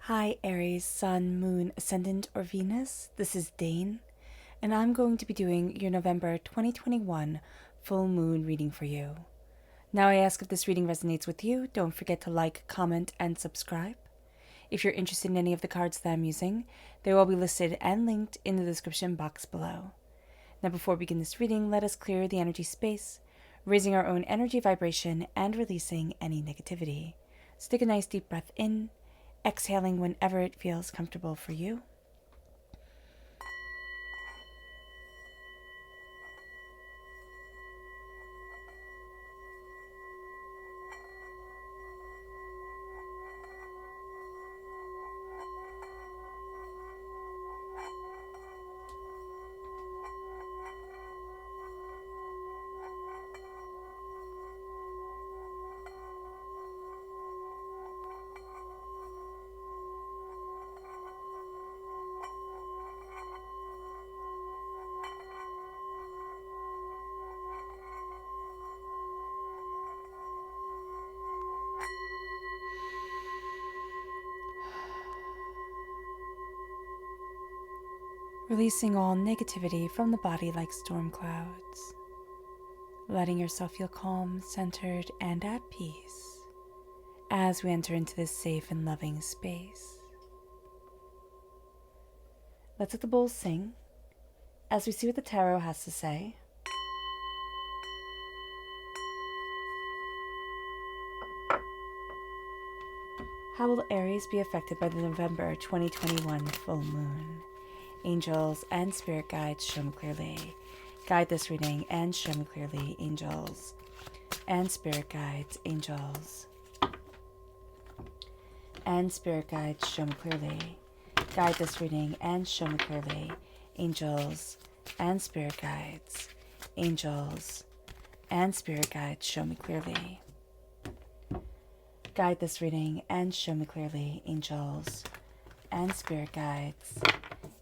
Hi Aries, Sun, Moon, Ascendant, or Venus. This is Dane, and I'm going to be doing your November 2021 full moon reading for you. Now I ask if this reading resonates with you, don't forget to like, comment, and subscribe. If you're interested in any of the cards that I'm using, they will be listed and linked in the description box below. Now before we begin this reading, let us clear the energy space, raising our own energy vibration and releasing any negativity. So take a nice deep breath in, exhaling whenever it feels comfortable for you. Releasing all negativity from the body like storm clouds. Letting yourself feel calm, centered, and at peace as we enter into this safe and loving space. Let's let the bowls sing as we see what the tarot has to say. How will Aries be affected by the November 2021 full moon? Angels and spirit guides, show me clearly. Guide this reading and show me clearly, angels and spirit guides, angels and spirit guides, show me clearly. Guide this reading and show me clearly, angels and spirit guides, angels and spirit guides, show me clearly. Guide this reading and show me clearly, angels and spirit guides,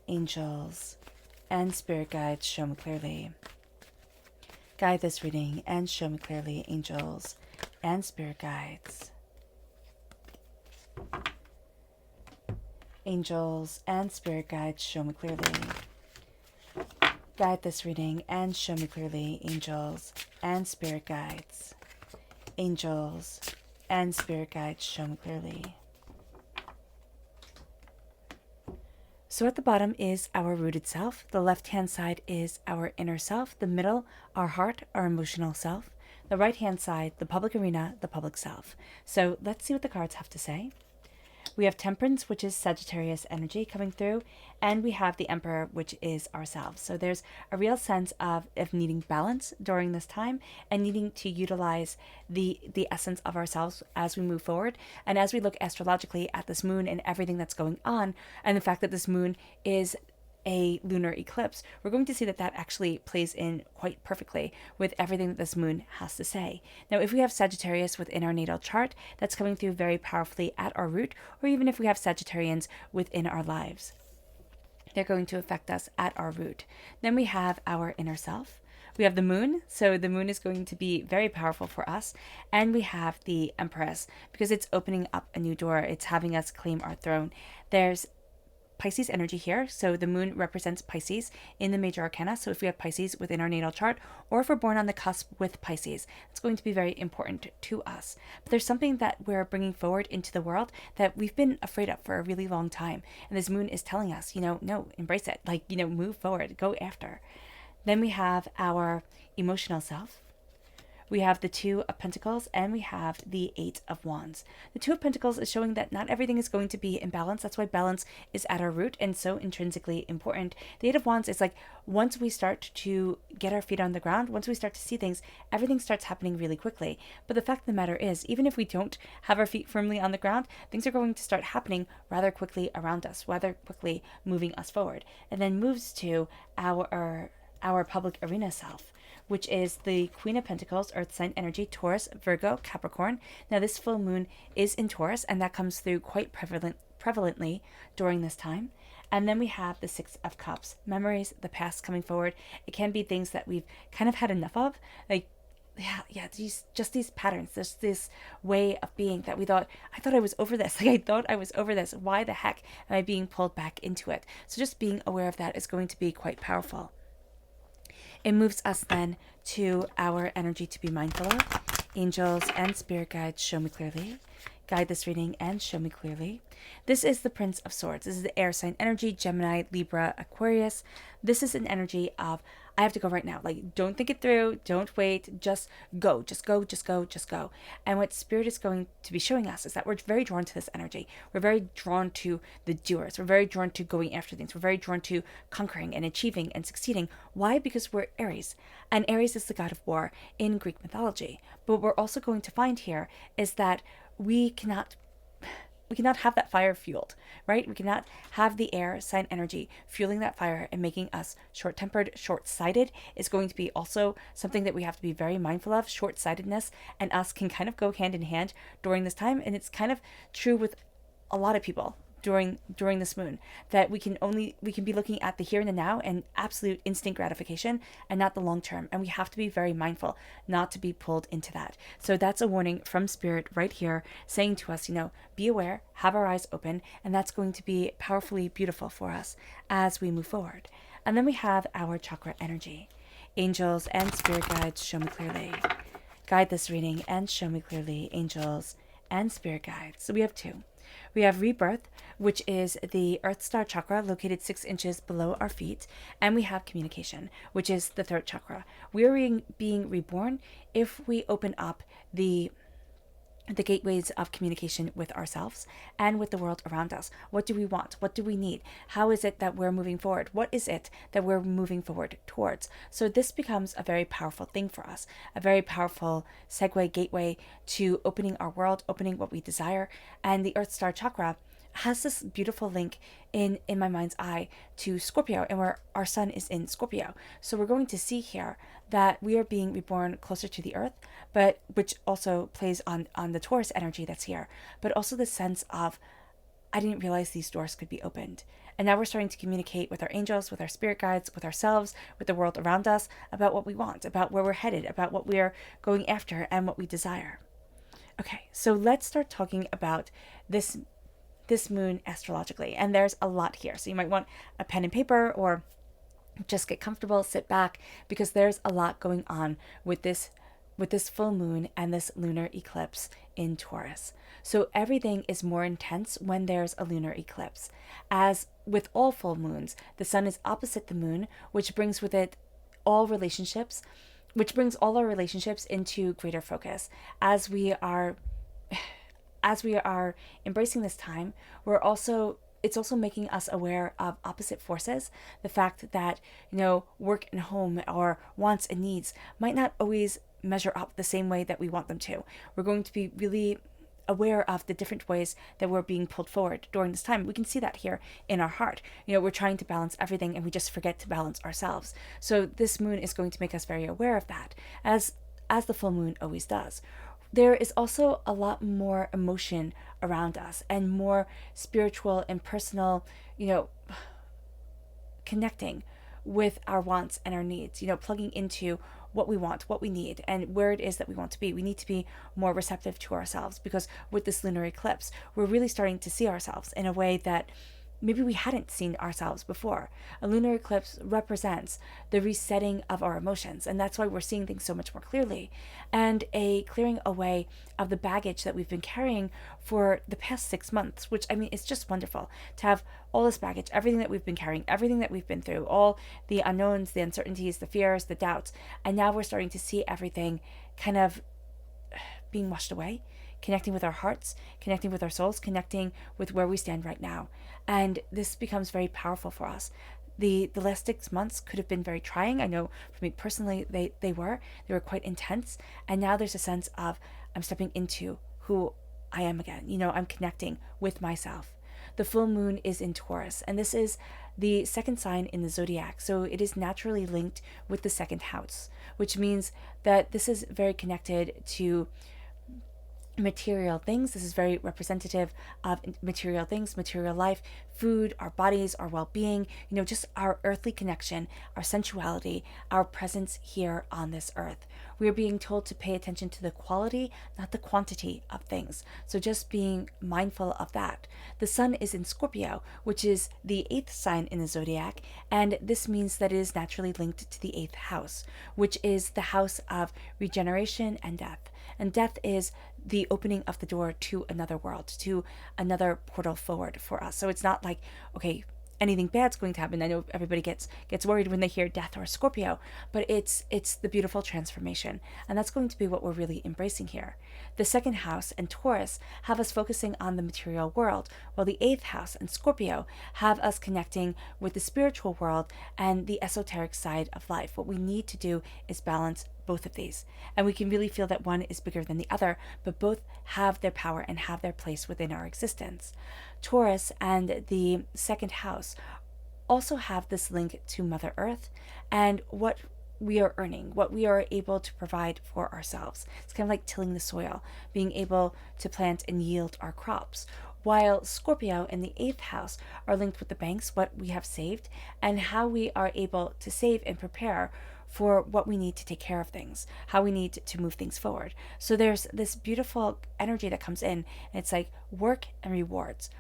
angels and spirit guides, show me clearly. Guide this reading and show me clearly, angels and spirit guides, angels and spirit guides, show me clearly. Guide this reading and show me clearly, angels and spirit guides, angels and spirit guides, show me clearly. So at the bottom is our rooted self. The left-hand side is our inner self. The middle, our heart, our emotional self. The right-hand side, the public arena, the public self. So let's see what the cards have to say. We have Temperance, which is Sagittarius energy coming through, and we have the Emperor, which is ourselves. So there's a real sense of needing balance during this time and needing to utilize the essence of ourselves as we move forward. And as we look astrologically at this moon and everything that's going on, and the fact that this moon is a lunar eclipse, we're going to see that that actually plays in quite perfectly with everything that this moon has to say. Now, if we have Sagittarius within our natal chart, that's coming through very powerfully at our root, or even if we have Sagittarians within our lives, they're going to affect us at our root. Then we have our inner self. We have the moon, so the moon is going to be very powerful for us. And we have the Empress, because it's opening up a new door. It's having us claim our throne. There's Pisces energy here. So the moon represents Pisces in the major arcana. So if we have Pisces within our natal chart, or if we're born on the cusp with Pisces, it's going to be very important to us. But there's something that we're bringing forward into the world that we've been afraid of for a really long time. And this moon is telling us, no, embrace it. Move forward, go after. Then we have our emotional self. We have the Two of Pentacles, and we have the Eight of Wands. The Two of Pentacles is showing that not everything is going to be in balance. That's why balance is at our root and so intrinsically important. The Eight of Wands is like, once we start to get our feet on the ground, once we start to see things, everything starts happening really quickly. But the fact of the matter is, even if we don't have our feet firmly on the ground, things are going to start happening rather quickly around us, rather quickly moving us forward. And then moves to our public arena self, which is the Queen of Pentacles, Earth sign energy, Taurus, Virgo, Capricorn. Now this full moon is in Taurus, and that comes through quite prevalently during this time. And then we have the Six of Cups, memories, the past coming forward. It can be things that we've kind of had enough of. Like these patterns. There's this way of being that I thought I was over this. Like I thought I was over this. Why the heck am I being pulled back into it? So just being aware of that is going to be quite powerful. It moves us then to our energy to be mindful of. Angels and spirit guides, show me clearly. Guide this reading and show me clearly. This is the Prince of Swords. This is the air sign energy, Gemini, Libra, Aquarius. This is an energy of, I have to go right now. Like, don't think it through. Don't wait. Just go. Just go. Just go. Just go. And what Spirit is going to be showing us is that we're very drawn to this energy. We're very drawn to the doers. We're very drawn to going after things. We're very drawn to conquering and achieving and succeeding. Why? Because we're Aries. And Aries is the god of war in Greek mythology. But what we're also going to find here is that we cannot have that fire fueled, right? We cannot have the air sign energy fueling that fire and making us short-tempered, short-sighted is going to be also something that we have to be very mindful of. Short-sightedness and us can kind of go hand in hand during this time. And it's kind of true with a lot of people during this moon, that we can be looking at the here and the now and absolute instant gratification and not the long term. And we have to be very mindful not to be pulled into that. So that's a warning from Spirit right here saying to us, be aware, have our eyes open, and that's going to be powerfully beautiful for us as we move forward. And then we have our chakra energy. Angels and spirit guides, show me clearly. Guide this reading and show me clearly, angels and spirit guides. So we have two. We have rebirth, which is the Earth Star chakra located 6 inches below our feet. And we have communication, which is the third chakra. We are being reborn if we open up the gateways of communication with ourselves and with the world around us. What do we want? What do we need? How is it that we're moving forward? What is it that we're moving forward towards? So this becomes a very powerful thing for us, a very powerful segue, gateway to opening our world, opening what we desire. And the Earth Star chakra has this beautiful link in my mind's eye to Scorpio, and where our sun is in Scorpio. So we're going to see here that we are being reborn closer to the earth, but which also plays on the Taurus energy that's here, but also the sense of, I didn't realize these doors could be opened. And now we're starting to communicate with our angels, with our spirit guides, with ourselves, with the world around us, about what we want, about where we're headed, about what we are going after and what we desire. Okay, so let's start talking about this moon astrologically. And there's a lot here. So you might want a pen and paper, or just get comfortable, sit back, because there's a lot going on with this full moon and this lunar eclipse in Taurus. So everything is more intense when there's a lunar eclipse. As with all full moons, the sun is opposite the moon, which brings with it all relationships, which brings all our relationships into greater focus. As we are embracing this time, it's also making us aware of opposite forces. The fact that, work and home, or wants and needs, might not always measure up the same way that we want them to. We're going to be really aware of the different ways that we're being pulled forward during this time. We can see that here in our heart. We're trying to balance everything and we just forget to balance ourselves. So this moon is going to make us very aware of that, as the full moon always does. There is also a lot more emotion around us and more spiritual and personal, connecting with our wants and our needs, plugging into what we want, what we need, and where it is that we want to be. We need to be more receptive to ourselves, because with this lunar eclipse, we're really starting to see ourselves in a way that maybe we hadn't seen ourselves before. A lunar eclipse represents the resetting of our emotions, and that's why we're seeing things so much more clearly, and a clearing away of the baggage that we've been carrying for the past 6 months, which, it's just wonderful to have all this baggage, everything that we've been carrying, everything that we've been through, all the unknowns, the uncertainties, the fears, the doubts, and now we're starting to see everything kind of being washed away, connecting with our hearts, connecting with our souls, connecting with where we stand right now. And this becomes very powerful for us. The last 6 months could have been very trying. I know for me personally, they were quite intense. And now there's a sense of, I'm stepping into who I am again. I'm connecting with myself. The full moon is in Taurus, and this is the second sign in the zodiac. So it is naturally linked with the second house, which means that this is very connected to material things. This is very representative of material things, material life, food, our bodies, our well-being, just our earthly connection, our sensuality, our presence here on this earth. We are being told to pay attention to the quality, not the quantity of things. So just being mindful of that. The sun is in Scorpio, which is the 8th sign in the zodiac, and this means that it is naturally linked to the 8th house, which is the house of regeneration and death. And death is the opening of the door to another world, to another portal forward for us. So it's not like, okay, anything bad's going to happen. I know everybody gets worried when they hear death or Scorpio, but it's the beautiful transformation, and that's going to be what we're really embracing here. The 2nd house and Taurus have us focusing on the material world, while the 8th house and Scorpio have us connecting with the spiritual world and the esoteric side of life. What we need to do is balance both of these, and we can really feel that one is bigger than the other, but both have their power and have their place within our existence. Taurus and the 2nd house also have this link to Mother Earth and what we are earning, what we are able to provide for ourselves. It's kind of like tilling the soil, being able to plant and yield our crops. While Scorpio and the 8th house are linked with the banks, what we have saved, and how we are able to save and prepare for what we need to take care of things, how we need to move things forward. So there's this beautiful energy that comes in, and it's like work and rewards,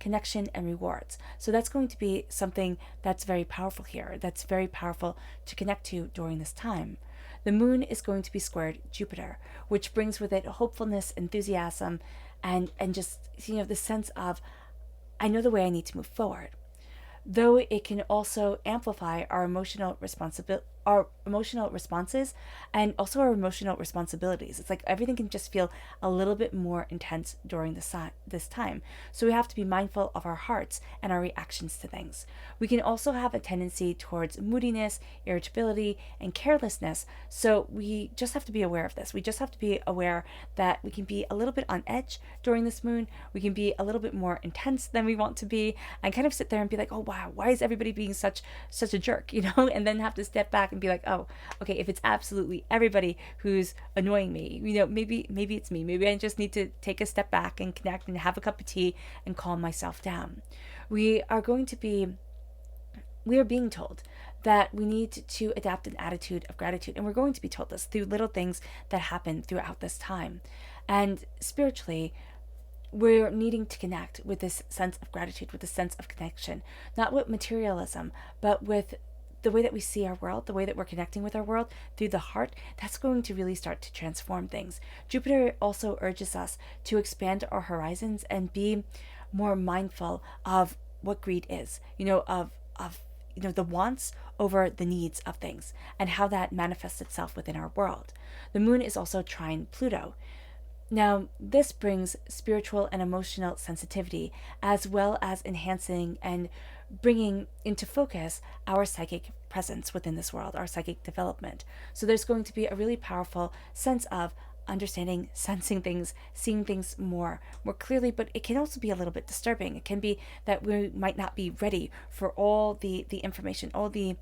connection and rewards. So that's going to be something that's very powerful here, that's very powerful to connect to during this time. The moon is going to be squared Jupiter, which brings with it hopefulness, enthusiasm, and just, the sense of, I know the way I need to move forward. Though it can also amplify our emotional responses and also our emotional responsibilities. It's like everything can just feel a little bit more intense during this time. So we have to be mindful of our hearts and our reactions to things. We can also have a tendency towards moodiness, irritability, and carelessness. So we just have to be aware of this. We just have to be aware that we can be a little bit on edge during this moon. We can be a little bit more intense than we want to be, and kind of sit there and be like, oh wow, why is everybody being such a jerk, and then have to step back and be like, oh, okay, if it's absolutely everybody who's annoying me, maybe it's me. Maybe I just need to take a step back and connect and have a cup of tea and calm myself down. We are being told that we need to adapt an attitude of gratitude, and we're going to be told this through little things that happen throughout this time. And spiritually, we're needing to connect with this sense of gratitude, with this sense of connection, not with materialism, but with the way that we see our world, the way that we're connecting with our world through the heart. That's going to really start to transform things. Jupiter also urges us to expand our horizons and be more mindful of what greed is, of the wants over the needs of things, and how that manifests itself within our world. The moon is also trine Pluto. Now, this brings spiritual and emotional sensitivity, as well as enhancing and bringing into focus our psychic presence within this world, our psychic development. So there's going to be a really powerful sense of understanding, sensing things, seeing things more clearly, but it can also be a little bit disturbing. It can be that we might not be ready for all the information, all the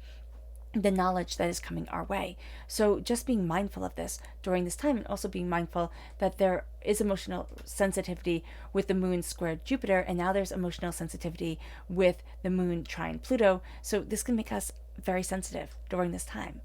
knowledge that is coming our way. So just being mindful of this during this time, and also being mindful that there is emotional sensitivity with the moon squared Jupiter, and now there's emotional sensitivity with the moon trine Pluto. So this can make us very sensitive during this time.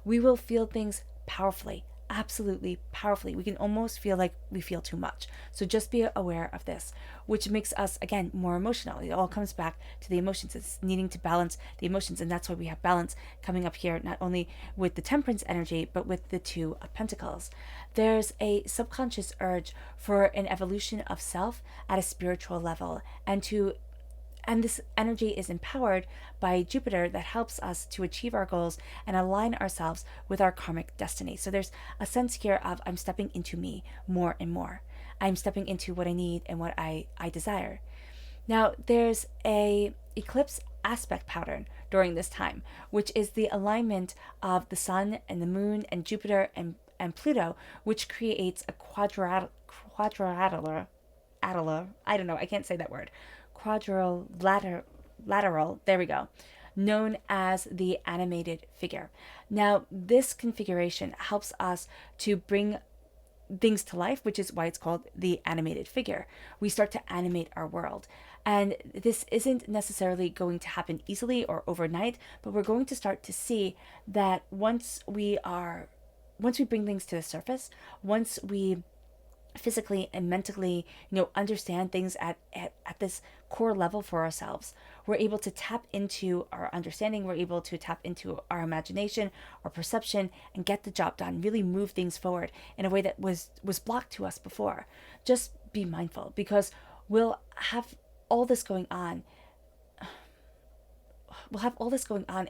We will feel things powerfully, absolutely powerfully. We can almost feel like we feel too much. So just be aware of this, which makes us, again, more emotional. It all comes back to the emotions. It's needing to balance the emotions, and that's why we have balance coming up here, not only with the temperance energy, but with the 2 of Pentacles. There's a subconscious urge for an evolution of self at a spiritual level, and this energy is empowered by Jupiter that helps us to achieve our goals and align ourselves with our karmic destiny. So there's a sense here of, I'm stepping into me more and more. I'm stepping into what I need and what I desire. Now, there's a eclipse aspect pattern during this time, which is the alignment of the sun and the moon and Jupiter and Pluto, which creates a quadrilateral, I don't know, I can't say that word, quadrilateral, there we go, known as the animated figure. Now, this configuration helps us to bring things to life, which is why it's called the animated figure. We start to animate our world. And this isn't necessarily going to happen easily or overnight, but we're going to start to see that once we bring things to the surface, once we physically and mentally, understand things at this core level for ourselves, we're able to tap into our understanding, we're able to tap into our imagination, our perception, and get the job done, really move things forward in a way that was blocked to us before. Just be mindful, because we'll have all this going on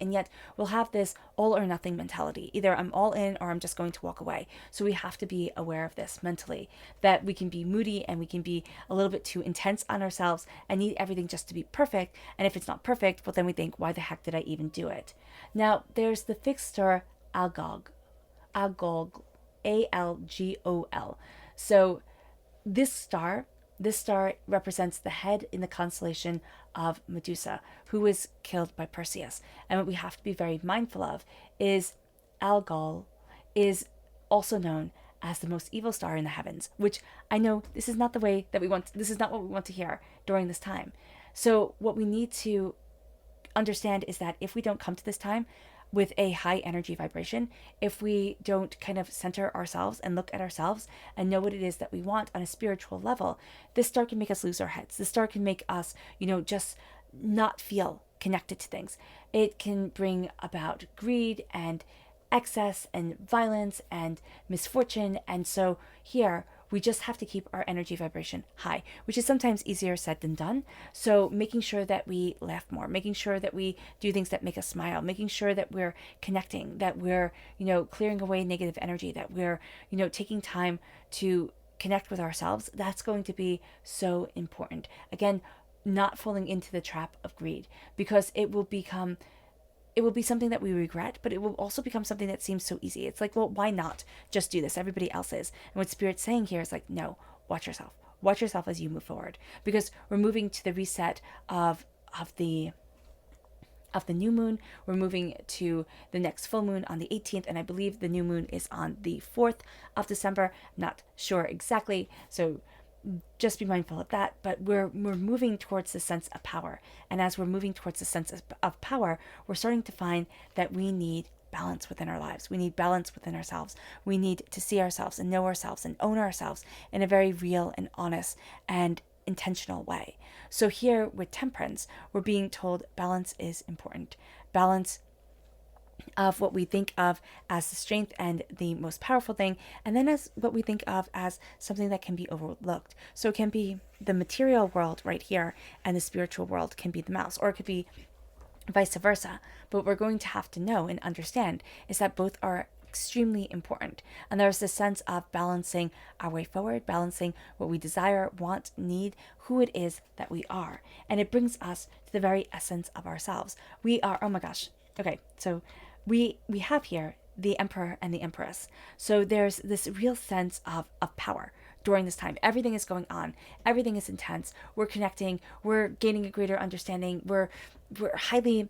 and yet we'll have this all or nothing mentality. Either I'm all in or I'm just going to walk away. So we have to be aware of this mentally, that we can be moody and we can be a little bit too intense on ourselves and need everything just to be perfect. And if it's not perfect, well, then we think, why the heck did I even do it? Now, there's the fixed star Algol, Algol. So this star represents the head in the constellation of Medusa, who was killed by Perseus. And what we have to be very mindful of is Algol is also known as the most evil star in the heavens, which I know this is not the way that we want. This is not what we want to hear during this time. So what we need to understand is that if we don't come to this time with a high energy vibration, if we don't kind of center ourselves and look at ourselves and know what it is that we want on a spiritual level, this star can make us lose our heads. This star can make us, just not feel connected to things. It can bring about greed and excess and violence and misfortune. And so here, we just have to keep our energy vibration high, which is sometimes easier said than done. So making sure that we laugh more, making sure that we do things that make us smile, making sure that we're connecting, that we're, clearing away negative energy, that we're, taking time to connect with ourselves, that's going to be so important. Again, not falling into the trap of greed, because it will be something that we regret, but it will also become something that seems so easy. It's like, well, why not just do this? Everybody else is. And what Spirit's saying here is like, no, watch yourself. Watch yourself as you move forward, because we're moving to the reset of the new moon. We're moving to the next full moon on the 18th, and I believe the new moon is on the 4th of December. I'm not sure exactly, so just be mindful of that. But we're moving towards the sense of power, and as we're moving towards the sense of power, we're starting to find that we need balance within our lives. We need balance within ourselves. We need to see ourselves and know ourselves and own ourselves in a very real and honest and intentional way. So here with Temperance, we're being told balance is important. Balance of what we think of as the strength and the most powerful thing, and then as what we think of as something that can be overlooked. So it can be the material world right here, and the spiritual world can be the mouse, or it could be vice versa. But what we're going to have to know and understand is that both are extremely important. And there's this sense of balancing our way forward, balancing what we desire, want, need, who it is that we are. And it brings us to the very essence of ourselves. We are, oh my gosh. Okay, so we have here the Emperor and the Empress. So there's this real sense of power during this time. Everything is going on. Everything is intense. We're connecting. We're gaining a greater understanding. We're highly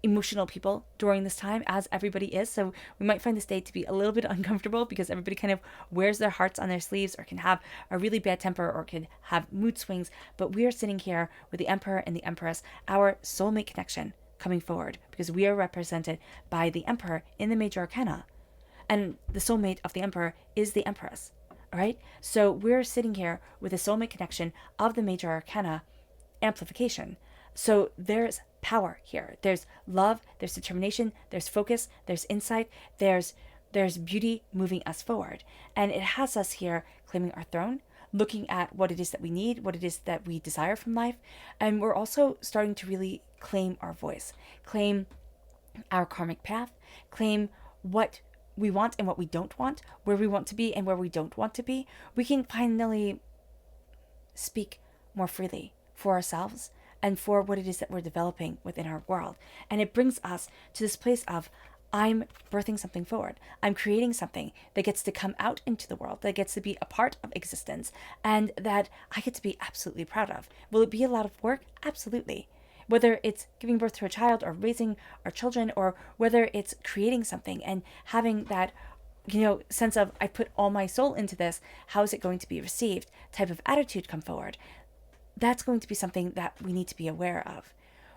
emotional people during this time, as everybody is. So we might find this day to be a little bit uncomfortable, because everybody kind of wears their hearts on their sleeves, or can have a really bad temper, or can have mood swings. But we are sitting here with the Emperor and the Empress, our soulmate connection coming forward, because we are represented by the Emperor in the major arcana, and the soulmate of the Emperor is the Empress. All right, so we're sitting here with a soulmate connection of the major arcana amplification. So there's power here. There's love, there's determination, there's focus, there's insight, there's beauty moving us forward. And it has us here claiming our throne, looking at what it is that we need, what it is that we desire from life. And we're also starting to really claim our voice, claim our karmic path, claim what we want and what we don't want, where we want to be and where we don't want to be. We can finally speak more freely for ourselves and for what it is that we're developing within our world. And it brings us to this place of, I'm birthing something forward. I'm creating something that gets to come out into the world, that gets to be a part of existence, and that I get to be absolutely proud of. Will it be a lot of work? Absolutely. Whether it's giving birth to a child, or raising our children, or whether it's creating something and having that sense of I put all my soul into this, how is it going to be received type of attitude come forward. That's going to be something that we need to be aware of.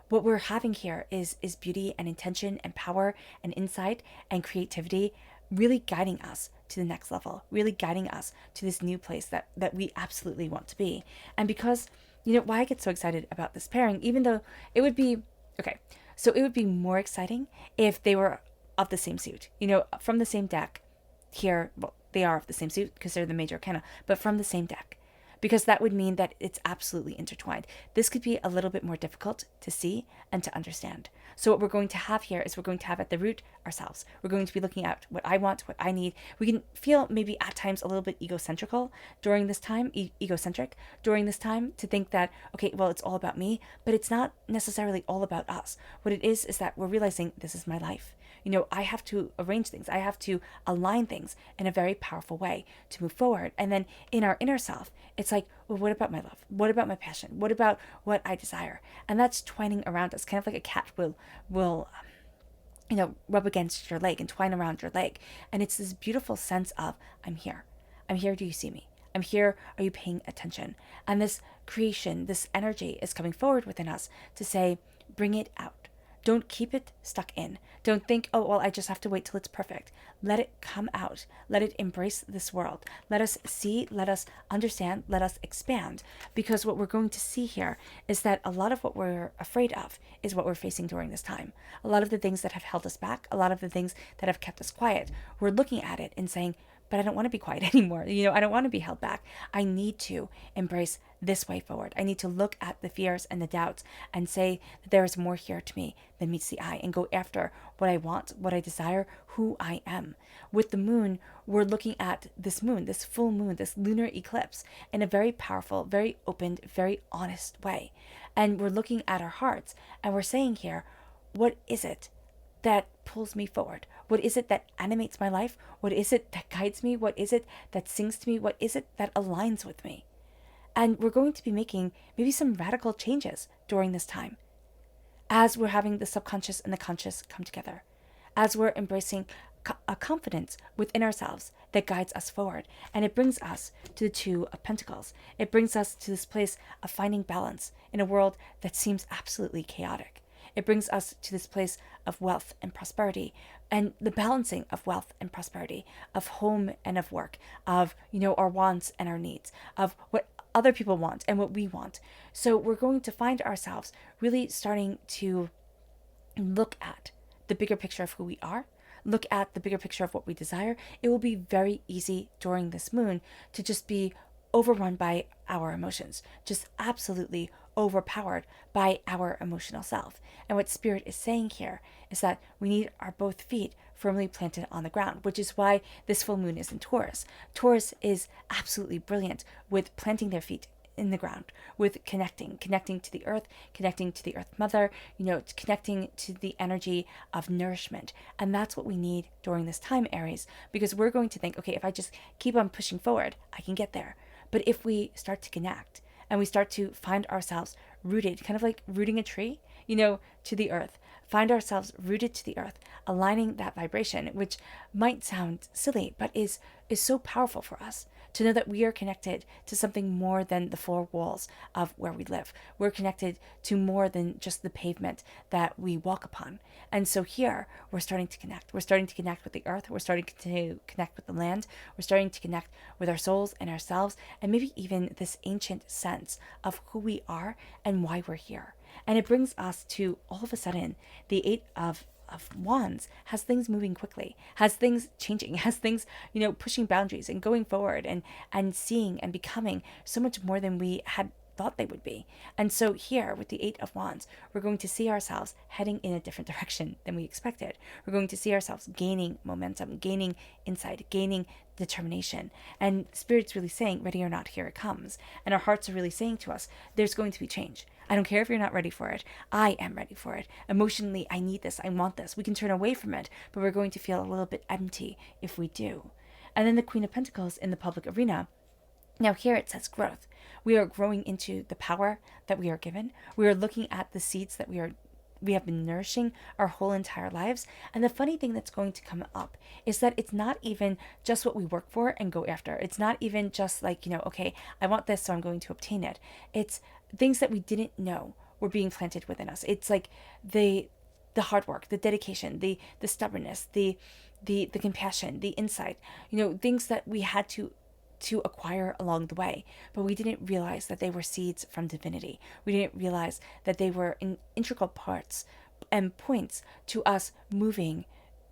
What we're having here is beauty and intention and power and insight and creativity really guiding us to the next level, really guiding us to this new place that we absolutely want to be. And because, why I get so excited about this pairing, even though it would be, okay, so it would be more exciting if they were of the same suit, from the same deck here. Well, they are of the same suit because they're the major arcana, but from the same deck, because that would mean that it's absolutely intertwined. This could be a little bit more difficult to see and to understand. So what we're going to have here is we're going to have at the root ourselves. We're going to be looking at what I want, what I need. We can feel maybe at times a little bit egocentric during this time to think that, okay, well, it's all about me, but it's not necessarily all about us. What it is that we're realizing this is my life. I have to arrange things. I have to align things in a very powerful way to move forward. And then in our inner self, it's like, well, what about my love? What about my passion? What about what I desire? And that's twining around us, kind of like a cat will rub against your leg and twine around your leg. And it's this beautiful sense of, I'm here. I'm here. Do you see me? I'm here. Are you paying attention? And this creation, this energy is coming forward within us to say, bring it out. Don't keep it stuck in. Don't think, oh, well, I just have to wait till it's perfect. Let it come out. Let it embrace this world. Let us see, let us understand, let us expand. Because what we're going to see here is that a lot of what we're afraid of is what we're facing during this time. A lot of the things that have held us back, a lot of the things that have kept us quiet, we're looking at it and saying, but I don't want to be quiet anymore. I don't want to be held back. I need to embrace this way forward. I need to look at the fears and the doubts and say that there is more here to me than meets the eye, and go after what I want, what I desire, who I am. With the moon, we're looking at this moon, this full moon, this lunar eclipse in a very powerful, very opened, very honest way. And we're looking at our hearts and we're saying here, what is it that pulls me forward? What is it that animates my life? What is it that guides me? What is it that sings to me? What is it that aligns with me? And we're going to be making maybe some radical changes during this time as we're having the subconscious and the conscious come together, as we're embracing a confidence within ourselves that guides us forward. And it brings us to the Two of Pentacles. It brings us to this place of finding balance in a world that seems absolutely chaotic. It brings us to this place of wealth and prosperity, and the balancing of wealth and prosperity, of home and of work, of, our wants and our needs, of what other people want and what we want. So we're going to find ourselves really starting to look at the bigger picture of who we are, look at the bigger picture of what we desire. It will be very easy during this moon to just be overrun by our emotions, just absolutely overpowered by our emotional self. And what Spirit is saying here is that we need our both feet firmly planted on the ground, which is why this full moon is in Taurus. Taurus is absolutely brilliant with planting their feet in the ground, with connecting to the earth mother, connecting to the energy of nourishment. And that's what we need during this time, Aries, because we're going to think, okay, if I just keep on pushing forward, I can get there. But if we start to connect and we start to find ourselves rooted, kind of like rooting a tree, to the earth, find ourselves rooted to the earth, aligning that vibration, which might sound silly, but is so powerful for us to know that we are connected to something more than the four walls of where we live. We're connected to more than just the pavement that we walk upon. And so here we're starting to connect. We're starting to connect with the earth. We're starting to connect with the land. We're starting to connect with our souls and ourselves, and maybe even this ancient sense of who we are and why we're here. And it brings us to, all of a sudden, the Eight of Wands has things moving quickly, has things changing, has things, pushing boundaries and going forward and seeing and becoming so much more than we had thought they would be. And so here with the Eight of Wands, we're going to see ourselves heading in a different direction than we expected. We're going to see ourselves gaining momentum, gaining insight, gaining determination. And Spirit's really saying, ready or not, here it comes. And our hearts are really saying to us, there's going to be change. I don't care if you're not ready for it. I am ready for it. Emotionally, I need this. I want this. We can turn away from it, but we're going to feel a little bit empty if we do. And then the Queen of Pentacles in the public arena. Now here it says growth. We are growing into the power that we are given. We are looking at the seeds that we are we have been nourishing our whole entire lives. And the funny thing that's going to come up is that it's not even just what we work for and go after. It's not even just like, okay, I want this, so I'm going to obtain it. It's things that we didn't know were being planted within us. It's like the hard work, the dedication, the stubbornness, the compassion, the insight, things that we had to acquire along the way, but we didn't realize that they were seeds from divinity. We didn't realize that they were integral parts and points to us moving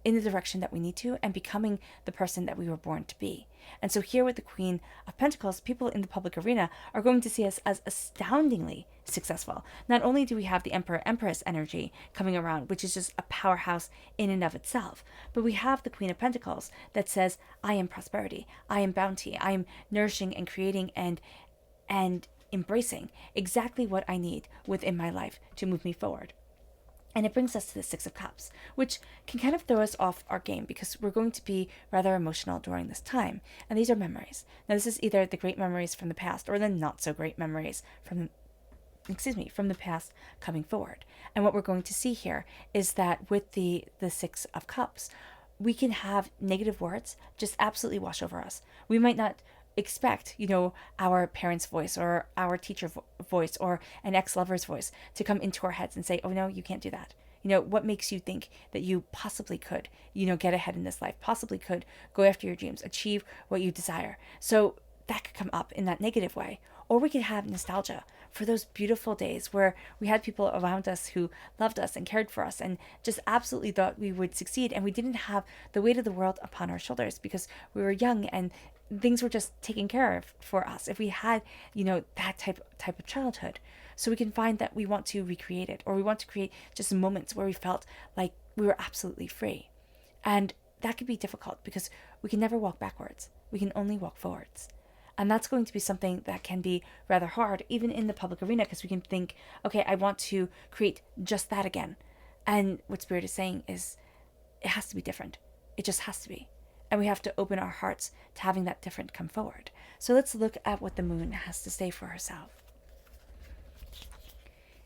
in the direction that we need to and becoming the person that we were born to be. And so here with the Queen of Pentacles, people in the public arena are going to see us as astoundingly successful. Not only do we have the Emperor Empress energy coming around, which is just a powerhouse in and of itself, but we have the Queen of Pentacles that says, I am prosperity, I am bounty, I am nourishing and creating and embracing exactly what I need within my life to move me forward. And it brings us to the Six of Cups, which can kind of throw us off our game because we're going to be rather emotional during this time. And these are memories. Now, this is either the great memories from the past or the not so great memories from the past coming forward. And what we're going to see here is that with the Six of Cups, we can have negative words just absolutely wash over us. We might not expect, our parents' voice or our teacher voice or an ex-lover's voice to come into our heads and say, oh no, you can't do that. What makes you think that you possibly could, get ahead in this life, possibly could go after your dreams, achieve what you desire. So that could come up in that negative way. Or we could have nostalgia for those beautiful days where we had people around us who loved us and cared for us and just absolutely thought we would succeed. And we didn't have the weight of the world upon our shoulders because we were young and things were just taken care of for us. If we had, that type of childhood. So we can find that we want to recreate it, or we want to create just moments where we felt like we were absolutely free. And that could be difficult because we can never walk backwards. We can only walk forwards. And that's going to be something that can be rather hard, even in the public arena, because we can think, okay, I want to create just that again. And what Spirit is saying is it has to be different. It just has to be. And we have to open our hearts to having that different come forward. So let's look at what the moon has to say for herself.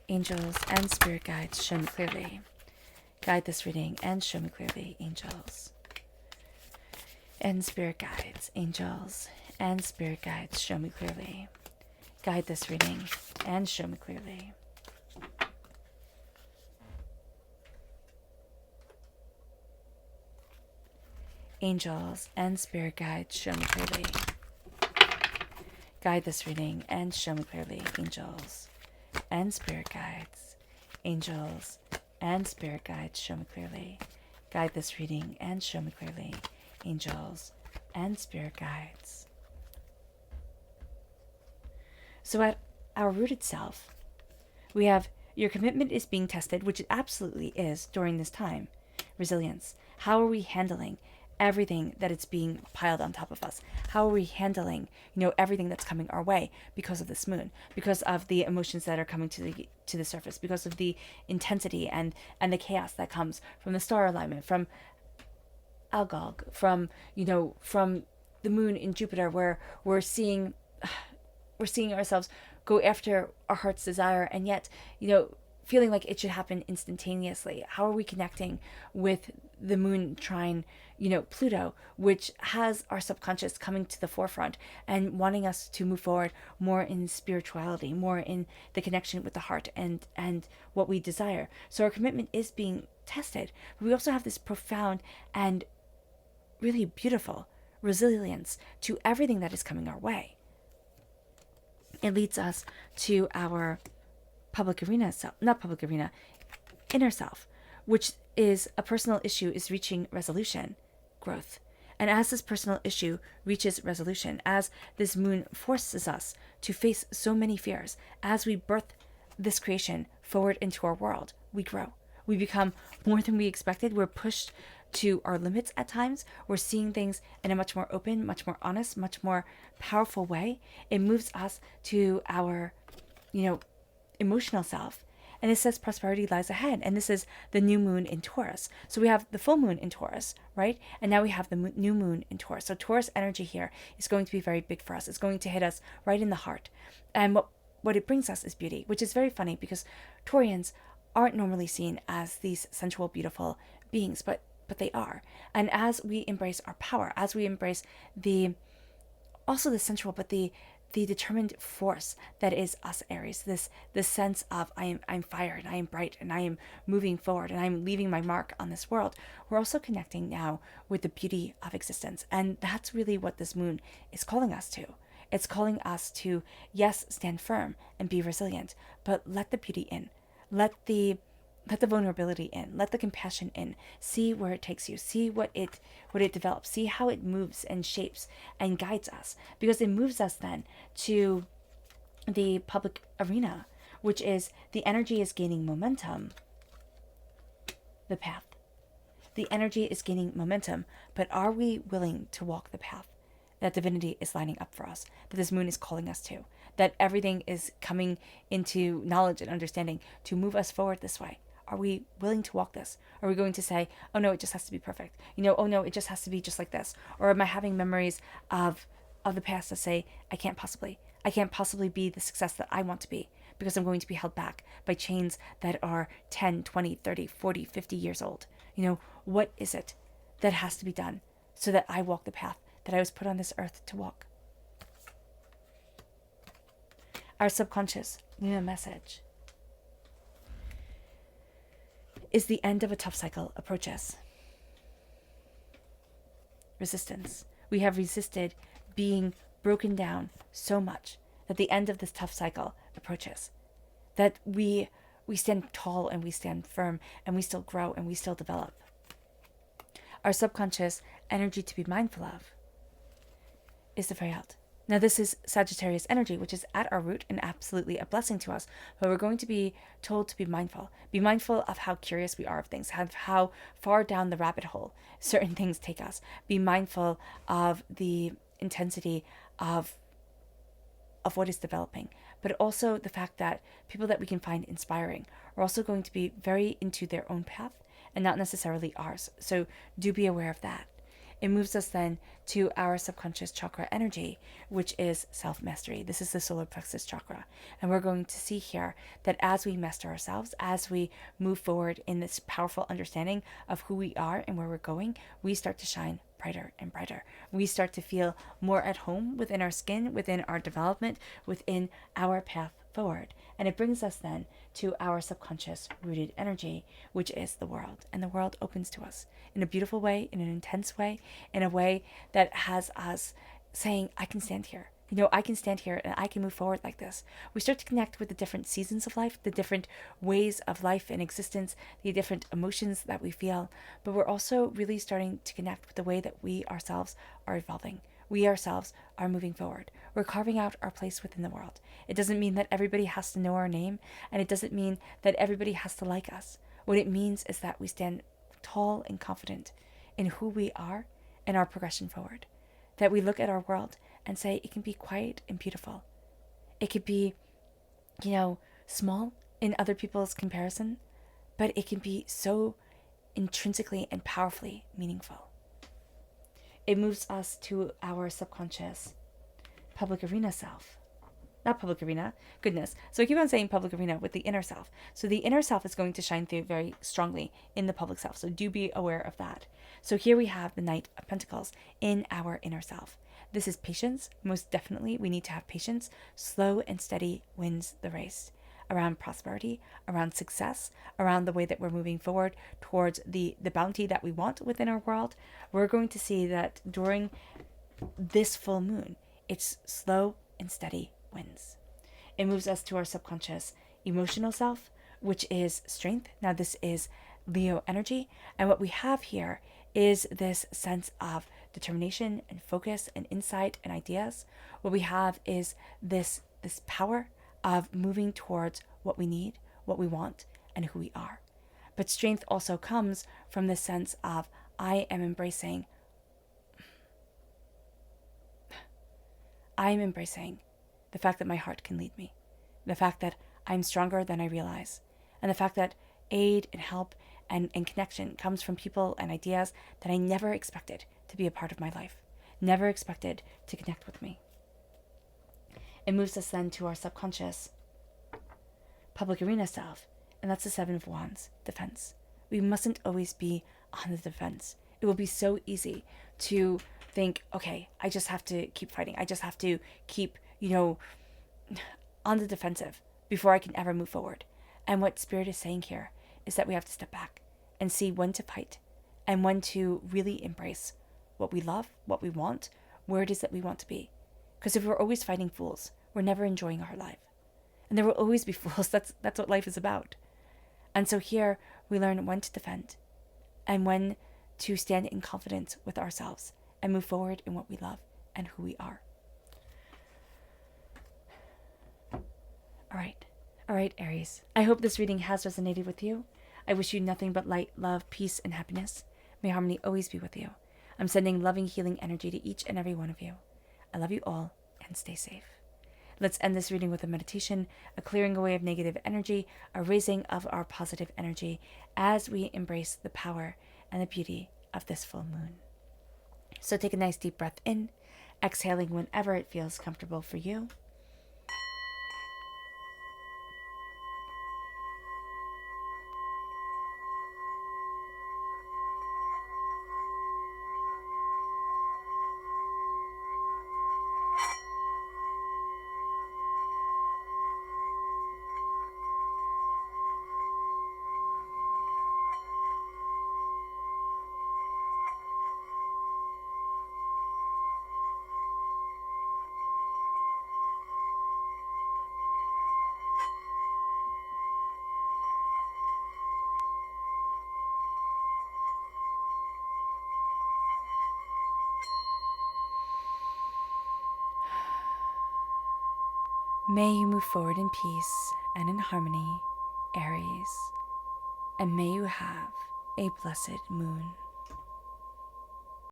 Angels and spirit guides, show me clearly. Guide this reading and show me clearly, angels. And spirit guides, angels and spirit guides, show me clearly. Guide this reading and show me clearly. Angels and spirit guides, show me clearly. Guide this reading and show me clearly, angels and spirit guides. Angels and spirit guides, show me clearly. Guide this reading and show me clearly, angels and spirit guides. So at our rooted self, we have your commitment is being tested, which it absolutely is during this time. Resilience. How are we handling everything that it's being piled on top of us? How are we handling, everything that's coming our way because of this moon, because of the emotions that are coming to the surface, because of the intensity and the chaos that comes from the star alignment, from Algol, from the moon in Jupiter, where we're seeing ourselves go after our heart's desire, and yet, feeling like it should happen instantaneously. How are we connecting with the moon trine, Pluto, which has our subconscious coming to the forefront and wanting us to move forward more in spirituality, more in the connection with the heart and what we desire. So our commitment is being tested. But we also have this profound and really beautiful resilience to everything that is coming our way. It leads us to our inner self, which is a personal issue is reaching resolution, growth. And as this personal issue reaches resolution, as this moon forces us to face so many fears, as we birth this creation forward into our world, we grow. We become more than we expected. We're pushed to our limits at times. We're seeing things in a much more open, much more honest, much more powerful way. It moves us to our, emotional self. And it says prosperity lies ahead. And this is the new moon in Taurus. So we have the full moon in Taurus, right? And now we have the new moon in Taurus. So Taurus energy here is going to be very big for us. It's going to hit us right in the heart. And what it brings us is beauty, which is very funny because Taurians aren't normally seen as these sensual, beautiful beings, but they are. And as we embrace our power, as we embrace the also the sensual, but the determined force that is us Aries, this sense of I'm fire and I am bright and I am moving forward and I'm leaving my mark on this world. We're also connecting now with the beauty of existence, and that's really what this moon is calling us to. It's calling us to, yes, stand firm and be resilient, but let the beauty in. Let the vulnerability in, let the compassion in, see where it takes you, see what it develops, see how it moves and shapes and guides us, because it moves us then to the public arena, which is the energy is gaining momentum, the path. The energy is gaining momentum, but are we willing to walk the path that divinity is lining up for us, that this moon is calling us to, that everything is coming into knowledge and understanding to move us forward this way? Are we willing to walk this? Are we going to say, oh no, it just has to be perfect? Oh no, it just has to be just like this? Or am I having memories of the past that say, I can't possibly be the success that I want to be because I'm going to be held back by chains that are 10, 20, 30, 40, 50 years old? What is it that has to be done so that I walk the path that I was put on this earth to walk? Our subconscious, Luna message, is the end of a tough cycle approaches. Resistance. We have resisted being broken down so much that the end of this tough cycle approaches. That we stand tall and we stand firm and we still grow and we still develop. Our subconscious energy to be mindful of is the Fayat. Now, this is Sagittarius energy, which is at our root and absolutely a blessing to us. But we're going to be told to be mindful. Be mindful of how curious we are of things, how far down the rabbit hole certain things take us. Be mindful of the intensity of what is developing, but also the fact that people that we can find inspiring are also going to be very into their own path and not necessarily ours. So do be aware of that. It moves us then to our subconscious chakra energy, which is self-mastery. This is the solar plexus chakra. And we're going to see here that as we master ourselves, as we move forward in this powerful understanding of who we are and where we're going, we start to shine brighter and brighter. We start to feel more at home within our skin, within our development, within our path forward. And it brings us then to our subconscious rooted energy, which is the world. And the world opens to us in a beautiful way, in an intense way, in a way that has us saying, I can stand here. I can stand here and I can move forward like this. We start to connect with the different seasons of life, the different ways of life and existence, the different emotions that we feel. But we're also really starting to connect with the way that we ourselves are evolving. We ourselves are moving forward. We're carving out our place within the world. It doesn't mean that everybody has to know our name, and it doesn't mean that everybody has to like us. What it means is that we stand tall and confident in who we are and our progression forward. That we look at our world and say it can be quiet and beautiful. It could be, small in other people's comparison, but it can be so intrinsically and powerfully meaningful. It moves us to our subconscious public arena self. Not public arena, goodness. So I keep on saying public arena with the inner self. So the inner self is going to shine through very strongly in the public self. So do be aware of that. So here we have the Knight of Pentacles in our inner self. This is patience. Most definitely, we need to have patience. Slow and steady wins the race. Around prosperity, around success, around the way that we're moving forward towards the bounty that we want within our world. We're going to see that during this full moon, it's slow and steady wins. It moves us to our subconscious emotional self, which is strength. Now this is Leo energy. And what we have here is this sense of determination and focus and insight and ideas. What we have is this power of moving towards what we need, what we want, and who we are. But strength also comes from the sense of I am embracing the fact that my heart can lead me, the fact that I'm stronger than I realize, and the fact that aid and help and connection comes from people and ideas that I never expected to be a part of my life, never expected to connect with me. It moves us then to our subconscious public arena self, And that's the Seven of Wands, defense. We mustn't always be on the defense. It will be so easy to think, okay, I just have to keep fighting. I just have to keep, on the defensive before I can ever move forward. And what Spirit is saying here is that we have to step back and see when to fight and when to really embrace what we love, what we want, where it is that we want to be. Because if we're always fighting fools, we're never enjoying our life. And there will always be fools. That's what life is about. And so here we learn when to defend and when to stand in confidence with ourselves and move forward in what we love and who we are. All right, Aries. I hope this reading has resonated with you. I wish you nothing but light, love, peace, and happiness. May harmony always be with you. I'm sending loving, healing energy to each and every one of you. I love you all, and stay safe. Let's end this reading with a meditation, a clearing away of negative energy, a raising of our positive energy as we embrace the power and the beauty of this full moon. So take a nice deep breath in, exhaling whenever it feels comfortable for you. May you move forward in peace and in harmony, Aries, and may you have a blessed moon.